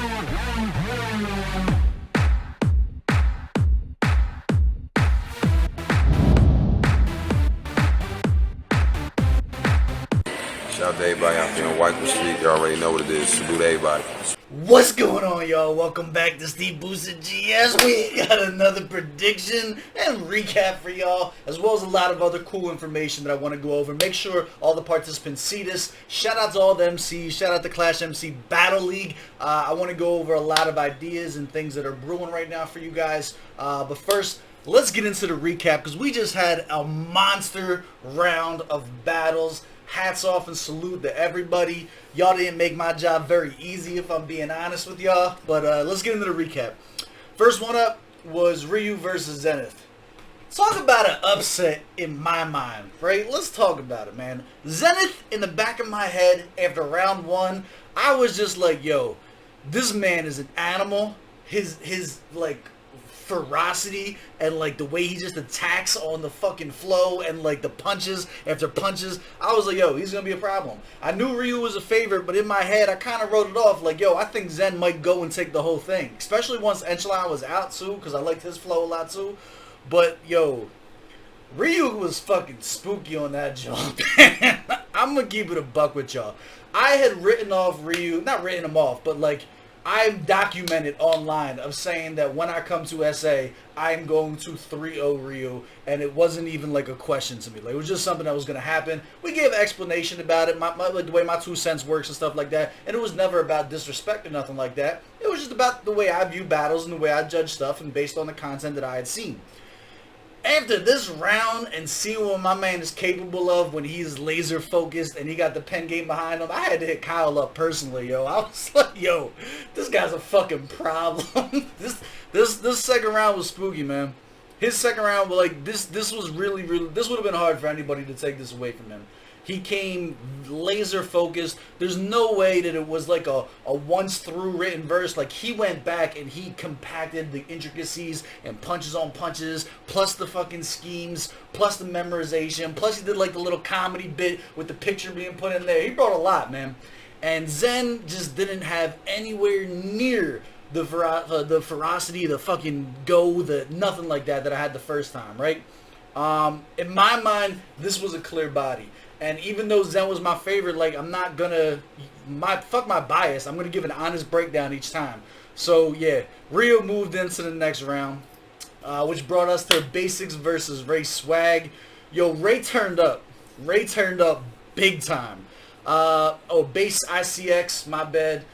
Shout out to everybody out there on White Street. You already know what it is. Salute to everybody. What's going on, y'all? Welcome back to SteveBussaGS. We got another prediction and recap for y'all, as well as a lot of other cool information that I want to go over. Make sure all the participants see this. Shout out to all the MCs. Shout out to ClashMC Battle League. I want to go over a lot of ideas and things that are brewing right now for you guys. But first, let's get into the recap, because we just had a monster round of battles. Hats off and salute to everybody. Y'all didn't make my job very easy, if I'm being honest with y'all. But let's get into the recap. First one up was Ryu versus Zenith. Talk about an upset in my mind, right? Let's talk about it, man. Zenith, in the back of my head, after round one, I was just like, yo, this man is an animal. His like ferocity and like the way he just attacks on the fucking flow and like the punches after punches, I was like, yo, he's gonna be a problem. I knew Ryu was a favorite, but in my head I kind of wrote it off like, yo, I think Zen might go and take the whole thing, especially once Enchilada was out too, because I liked his flow a lot too. But yo, Ryu was fucking spooky on that jump. I'm gonna keep it a buck with y'all. I had written off Ryu, not written him off, but like I'm documented online of saying that when I come to SA, I'm going to 3-0 Ryu, and it wasn't even like a question to me. Like, it was just something that was going to happen. We gave an explanation about it, like the way my 2 cents works and stuff like that, and it was never about disrespect or nothing like that. It was just about the way I view battles and the way I judge stuff, and based on the content that I had seen. After this round and seeing what my man is capable of when he's laser focused and he got the pen game behind him, I had to hit Kyle up personally, yo. I was like, yo, this guy's a fucking problem. This second round was spooky, man. His second round was like, this was really, this would have been hard for anybody to take this away from him. He came laser focused. There's no way that it was like a once through written verse. Like, he went back and he compacted the intricacies and punches on punches, plus the fucking schemes, plus the memorization, plus he did like the little comedy bit with the picture being put in there. He brought a lot, man. And Zen just didn't have anywhere near the ferocity, the fucking go, the nothing like that I had the first time, right? In my mind, this was a clear body. And even though Zen was my favorite, like, I'm not gonna, fuck my bias, I'm gonna give an honest breakdown each time. So yeah, Ryu moved into the next round, which brought us to Basics versus Ray Swag. Yo, Ray turned up. Ray turned up big time. Base ICX, my bad.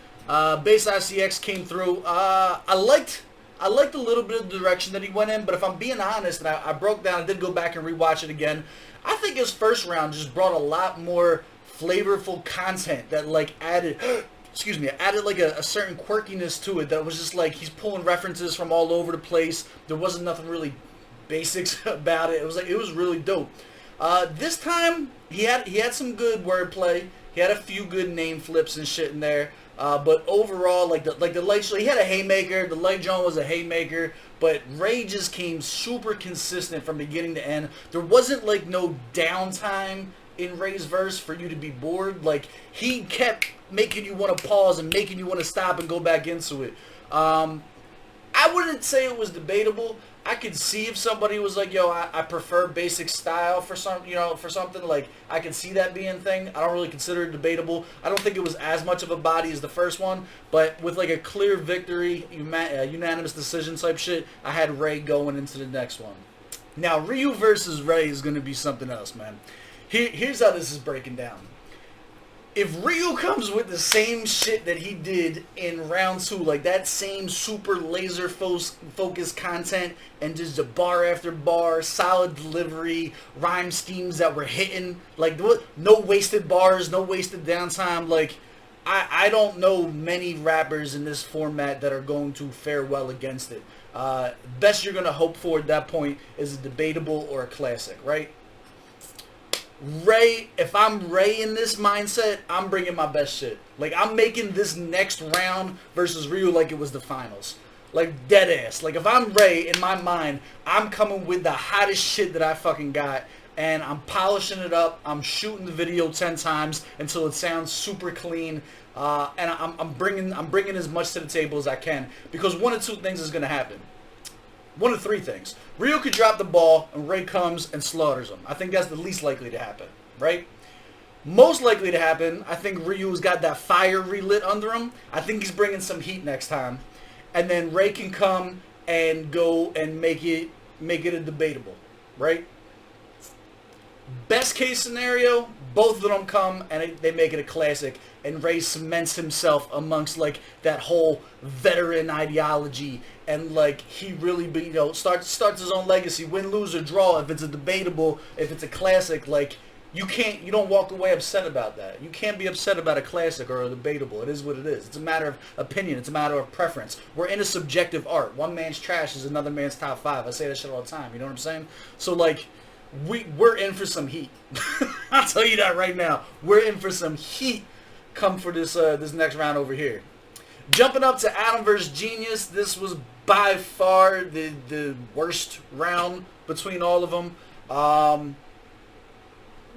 Base ICX came through. I liked a little bit of the direction that he went in, but if I'm being honest, and I broke down, I did go back and rewatch it again, I think his first round just brought a lot more flavorful content that like added, excuse me, added like a certain quirkiness to it that was just like he's pulling references from all over the place. There wasn't nothing really basics about it. It was like, it was really dope. This time he had some good wordplay. He had a few good name flips and shit in there. But overall, like the light show, he had a haymaker. The light John was a haymaker, but Ray just came super consistent from beginning to end. There wasn't like no downtime in Ray's verse for you to be bored. Like, he kept making you want to pause and making you want to stop and go back into it. I wouldn't say it was debatable. I could see if somebody was like, yo, I prefer basic style for some, for something, like, I could see that being a thing. I don't really consider it debatable. I don't think it was as much of a body as the first one, but with like a clear victory, unanimous decision type shit, I had Ray going into the next one. Now, Ryu versus Ray is going to be something else, man. Here's how this is breaking down. If Ryu comes with the same shit that he did in round 2, like that same super laser focused content and just a bar after bar, solid delivery, rhyme schemes that were hitting, like no wasted bars, no wasted downtime, like I don't know many rappers in this format that are going to fare well against it. Best you're going to hope for at that point is a debatable or a classic, right? Ray, if I'm Ray in this mindset, I'm bringing my best shit. Like, I'm making this next round versus Ryu like it was the finals. Like, dead ass. Like, if I'm Ray, in my mind, I'm coming with the hottest shit that I fucking got, and I'm polishing it up. I'm shooting the video 10 times until it sounds super clean. and I'm bringing as much to the table as I can, because one of two things is gonna happen. One of three things. Ryu could drop the ball and Ray comes and slaughters him. I think that's the least likely to happen, right? Most likely to happen, I think Ryu's got that fire relit under him. I think he's bringing some heat next time. And then Ray can come and go and make it a debatable, right? Best case scenario, both of them come and they make it a classic, and Ray cements himself amongst like that whole veteran ideology, and like he really starts his own legacy, win, lose, or draw. If it's a debatable, if it's a classic, like you don't walk away upset about that. You can't be upset about a classic or a debatable. It is what it is. It's a matter of opinion. It's a matter of preference. We're in a subjective art. One man's trash is another man's top 5. I say that shit all the time. You know what I'm saying? So like, we're in for some heat. I'll tell you that right now. We're in for some heat. Come for this this next round over here. Jumping up to Adam versus Genius. This was by far the worst round between all of them.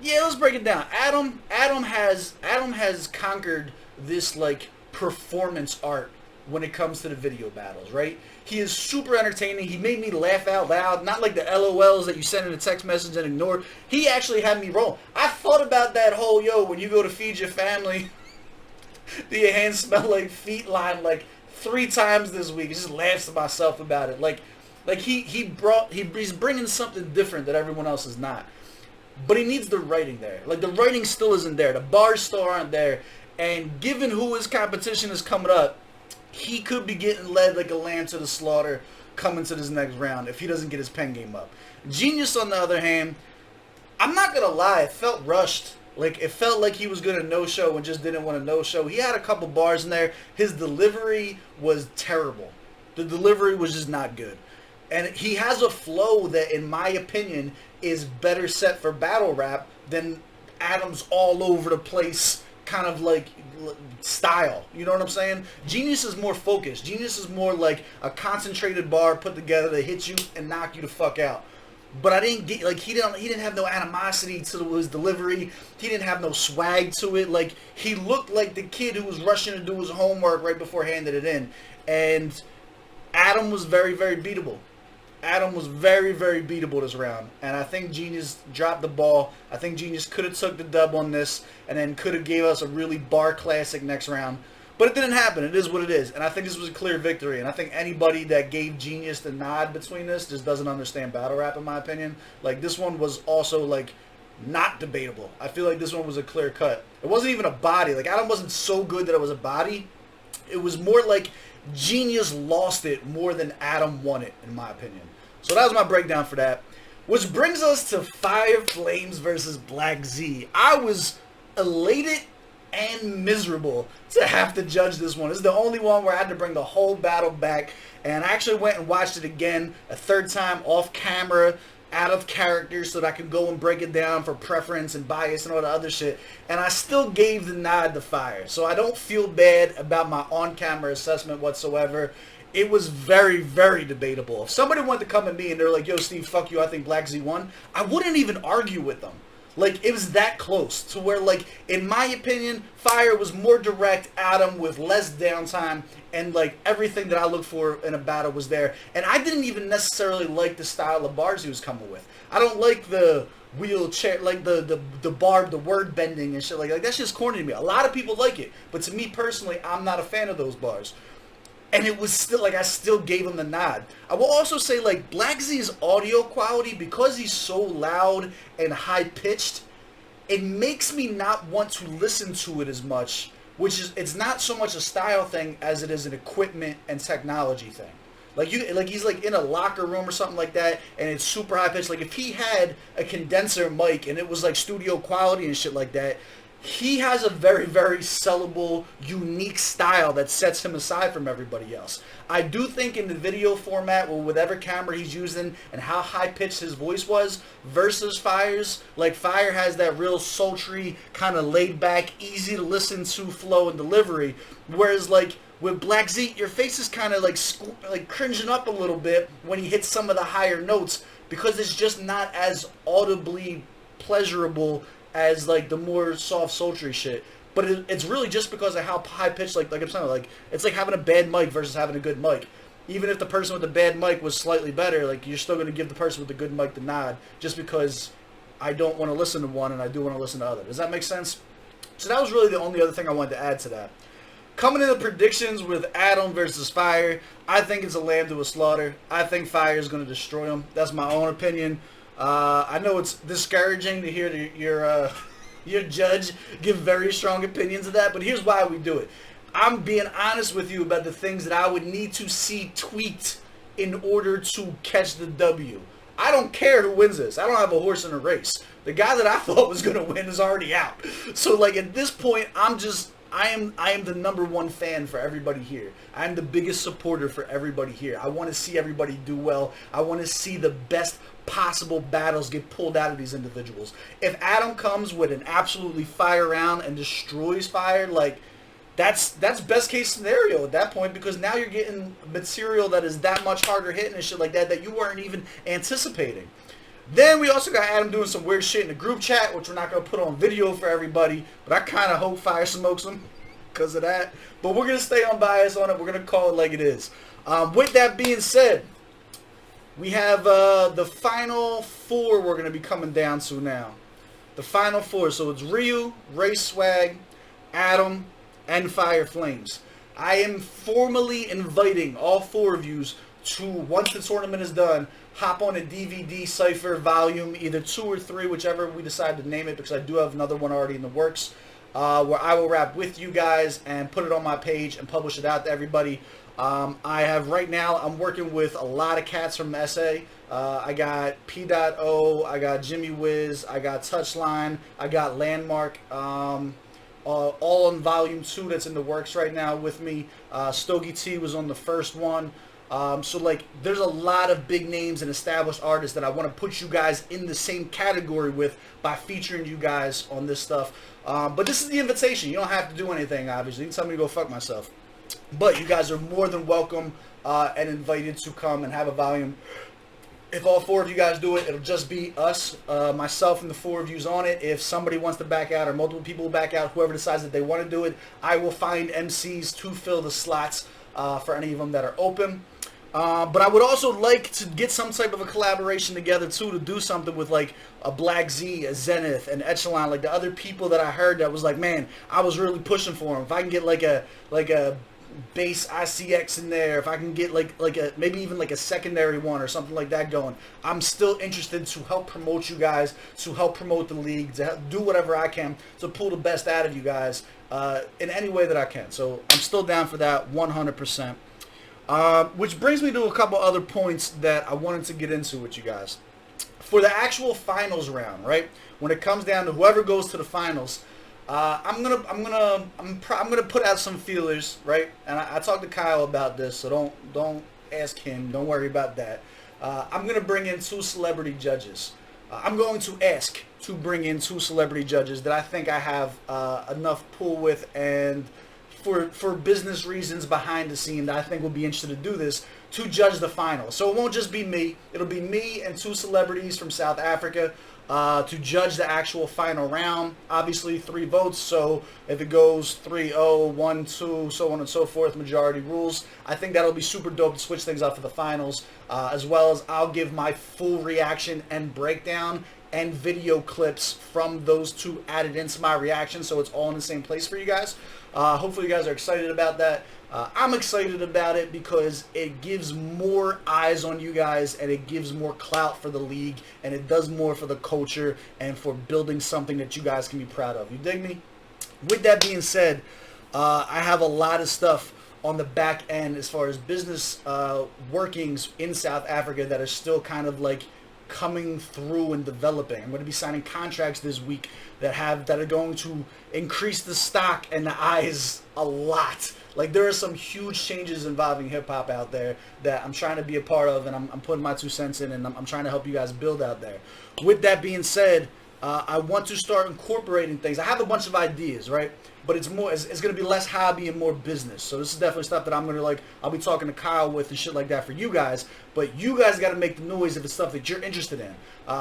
Yeah, let's break it down. Adam has conquered this like performance art when it comes to the video battles, right? He is super entertaining. He made me laugh out loud, not like the LOLs that you send in a text message and ignore. He actually had me roll. I thought about that whole, when you go to feed your family, do your hands smell like feet line like 3 times this week. I just laughs to myself about it. Like he's bringing something different that everyone else is not. But he needs the writing there. Like, the writing still isn't there. The bars still aren't there. And given who his competition is coming up, he could be getting led like a lamb to the slaughter coming to this next round if he doesn't get his pen game up. Genius, on the other hand, I'm not going to lie, it felt rushed. Like, it felt like he was going to no-show and just didn't want to no-show. He had a couple bars in there. His delivery was terrible. The delivery was just not good. And he has a flow that, in my opinion, is better set for battle rap than Adam's all over the place kind of like style. You know what I'm saying? Genius is more focused. Genius is more like a concentrated bar put together that hits you and knock you the fuck out. But I didn't get, like, he didn't have no animosity to his delivery. He didn't have no swag to it. Like, he looked like the kid who was rushing to do his homework right before handing it in. And Adam was very, very beatable. Adam was very, very beatable this round. And I think Genius dropped the ball. I think Genius could have took the dub on this and then could have gave us a really bar classic next round. But it didn't happen. It is what it is. And I think this was a clear victory. And I think anybody that gave Genius the nod between this just doesn't understand battle rap, in my opinion. Like, this one was also, like, not debatable. I feel like this one was a clear cut. It wasn't even a body. Like, Adam wasn't so good that it was a body. It was more like Genius lost it more than Adam won it, in my opinion. So that was my breakdown for that. Which brings us to Fire Flames versus Black Z. I was elated and miserable to have to judge this one. This is the only one where I had to bring the whole battle back. And I actually went and watched it again a third time off camera, out of character, so that I could go and break it down for preference and bias and all the other shit. And I still gave the nod to Fire. So I don't feel bad about my on-camera assessment whatsoever. It was very, very debatable. If somebody wanted to come at me and they're like, yo, Steve, fuck you, I think Black Z won, I wouldn't even argue with them. Like, it was that close to where, like, in my opinion, Fire was more direct, Adam with less downtime, and, like, everything that I look for in a battle was there. And I didn't even necessarily like the style of bars he was coming with. I don't like the wheelchair, like, the barb, the word bending and shit like that. Like, that's just corny to me. A lot of people like it, but to me personally, I'm not a fan of those bars. And it was still, like, I still gave him the nod. I will also say, like, Black Z's audio quality, because he's so loud and high-pitched, it makes me not want to listen to it as much, which is, it's not so much a style thing as it is an equipment and technology thing. Like, he's, like, in a locker room or something like that, and it's super high-pitched. Like, if he had a condenser mic and it was, like, studio quality and shit like that, he has a very, very sellable, unique style that sets him aside from everybody else. I do think in the video format, with whatever camera he's using and how high-pitched his voice was versus Fire's, like, Fire has that real sultry, kind of laid-back, easy-to-listen-to flow and delivery, whereas, like, with Black Z, your face is kind of, like cringing up a little bit when he hits some of the higher notes, because it's just not as audibly pleasurable as, like, the more soft, sultry shit. but it's really just because of how high pitched, like I'm saying, like it's like having a bad mic versus having a good mic. Even if the person with the bad mic was slightly better, like you're still going to give the person with the good mic the nod, just because I don't want to listen to one and I do want to listen to other. Does that make sense? So that was really the only other thing I wanted to add to that. Coming into predictions with Adam versus Fire, I think it's a lamb to a slaughter. I think Fire is going to destroy him. That's my own opinion. I know it's discouraging to hear your judge give very strong opinions of that, but here's why we do it. I'm being honest with you about the things that I would need to see tweaked in order to catch the W. I don't care who wins this. I don't have a horse in a race. The guy that I thought was going to win is already out. So, like, at this point, I am the #1 fan for everybody here. I am the biggest supporter for everybody here. I want to see everybody do well. I want to see the best possible battles get pulled out of these individuals. If Adam comes with an absolutely fire round and destroys Fire, like, that's best case scenario at that point, because now you're getting material that is that much harder hitting and shit like that you weren't even anticipating. Then we also got Adam doing some weird shit in the group chat, which we're not going to put on video for everybody, but I kind of hope Fire smokes him because of that. But we're going to stay unbiased on it. We're going to call it like it is. With that being said, we have the final 4 we're going to be coming down to now. The final 4. So it's Ryu, Ray Swag, Adam, and Fire Flames. I am formally inviting all 4 of you to, once the tournament is done, hop on a DVD Cypher volume, either 2 or 3, whichever we decide to name it, because I do have another one already in the works, where I will rap with you guys and put it on my page and publish it out to everybody. I have right now, I'm working with a lot of cats from SA. I got P.O, I got Jimmy Wiz, I got Touchline, I got Landmark, all on volume 2 that's in the works right now with me. Stogie T was on the first one. So, like, there's a lot of big names and established artists that I want to put you guys in the same category with by featuring you guys on this stuff. But this is the invitation. You don't have to do anything, obviously. You can tell me to go fuck myself. But you guys are more than welcome and invited to come and have a volume. If all 4 of you guys do it, it'll just be us, myself, and the 4 of yous on it. If somebody wants to back out or multiple people will back out, whoever decides that they want to do it, I will find MCs to fill the slots for any of them that are open. But I would also like to get some type of a collaboration together too, to do something with like a Black Z, a Zenith, an Echelon, like the other people that I heard that was like, man, I was really pushing for them. If I can get like a base ICX in there, if I can get like a maybe even like a secondary one or something like that going, I'm still interested to help promote you guys, to help promote the league, to help do whatever I can to pull the best out of you guys in any way that I can. So I'm still down for that 100%. Which brings me to a couple other points that I wanted to get into with you guys. For the actual finals round, right? When it comes down to whoever goes to the finals, I'm gonna put out some feelers, right? And I talked to Kyle about this, so don't ask him. Don't worry about that. I'm gonna bring in 2 celebrity judges. I'm going to ask to bring in 2 celebrity judges that I think I have enough pull with, and for business reasons behind the scene that I think will be interested to do this, to judge the final. So it won't just be me. It'll be me and 2 celebrities from South Africa to judge the actual final round. Obviously 3 votes, so if it goes 3-0, 1-2, so on and so forth, majority rules. I think that'll be super dope to switch things up for the finals, as well as I'll give my full reaction and breakdown and video clips from those 2 added into my reaction, so it's all in the same place for you guys. Hopefully you guys are excited about that. I'm excited about it because it gives more eyes on you guys, and it gives more clout for the league, and it does more for the culture and for building something that you guys can be proud of. You dig me? With that being said, I have a lot of stuff on the back end as far as business workings in South Africa that are still kind of like coming through and developing. I'm going to be signing contracts this week that are going to increase the stock and the eyes a lot. Like, there are some huge changes involving hip-hop out there that I'm trying to be a part of, and I'm putting my 2 cents in, and I'm trying to help you guys build out there. With that being said, I want to start incorporating things. I have a bunch of ideas, right? but it's more, it's going to be less hobby and more business. So this is definitely stuff that I'm going to like, I'll be talking to Kyle with and shit like that for you guys. But you guys got to make the noise if it's stuff that you're interested in.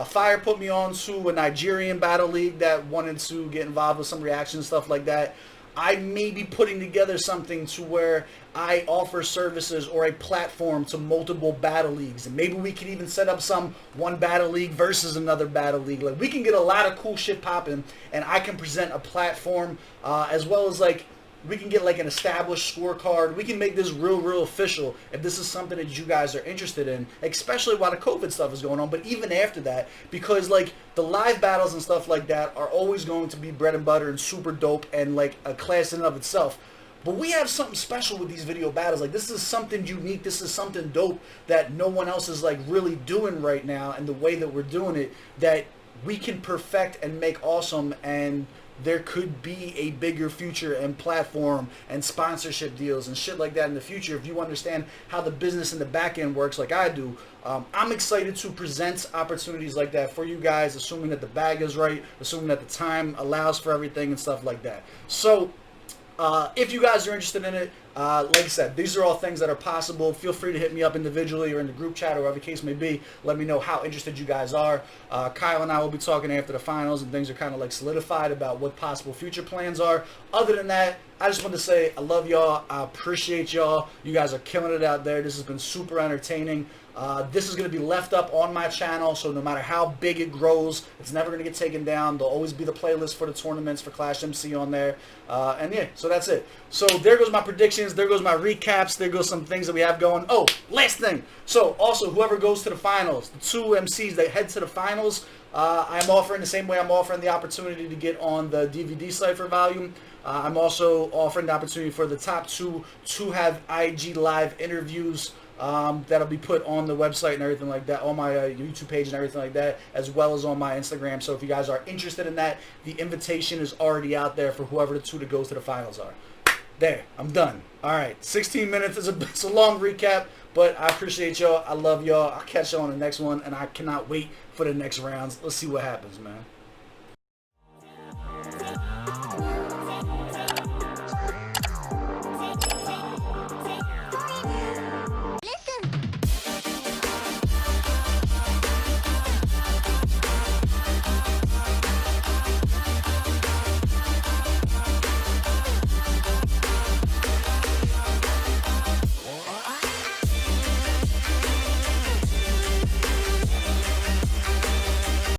Fire put me on to a Nigerian battle league that wanted to get involved with some reaction stuff like that. I may be putting together something to where I offer services or a platform to multiple battle leagues. And maybe we can even set up some one battle league versus another battle league. Like, we can get a lot of cool shit popping, and I can present a platform as well as, like, we can get like an established scorecard. We can make this real official if this is something that you guys are interested in, especially while the COVID stuff is going on, but even after that, because like the live battles and stuff like that are always going to be bread and butter and super dope and like a class in and of itself. But we have something special with these video battles. Like, this is something unique. This is something dope that no one else is like really doing right now, and the way that we're doing it, that we can perfect and make awesome. And there could be a bigger future and platform and sponsorship deals and shit like that in the future if you understand how the business in the back end works like I do. I'm excited to present opportunities like that for you guys, assuming that the bag is right, assuming that the time allows for everything and stuff like that. So if you guys are interested in it, like I said, these are all things that are possible. Feel free to hit me up individually or in the group chat or whatever the case may be. Let me know how interested you guys are. Kyle and I will be talking after the finals, and things are kind of like solidified about what possible future plans are. Other than that, I just want to say I love y'all. I appreciate y'all. You guys are killing it out there. This has been super entertaining. This is going to be left up on my channel, so no matter how big it grows, it's never going to get taken down. There'll always be the playlist for the tournaments for ClashMC on there. And yeah, so that's it. So there goes my predictions. There goes my recaps. There goes some things that we have going. Oh, last thing. So also, whoever goes to the finals, the 2 MCs that head to the finals, I'm offering the same way I'm offering the opportunity to get on the DVD Cypher volume. I'm also offering the opportunity for the top 2 to have IG live interviews that'll be put on the website and everything like that, on my YouTube page and everything like that, as well as on my Instagram. So if you guys are interested in that, the invitation is already out there for whoever the 2 that goes to the finals are. There, I'm done. All right, 16 minutes. It's a long recap, but I appreciate y'all. I love y'all. I'll catch y'all on the next one, and I cannot wait for the next rounds. Let's see what happens, man.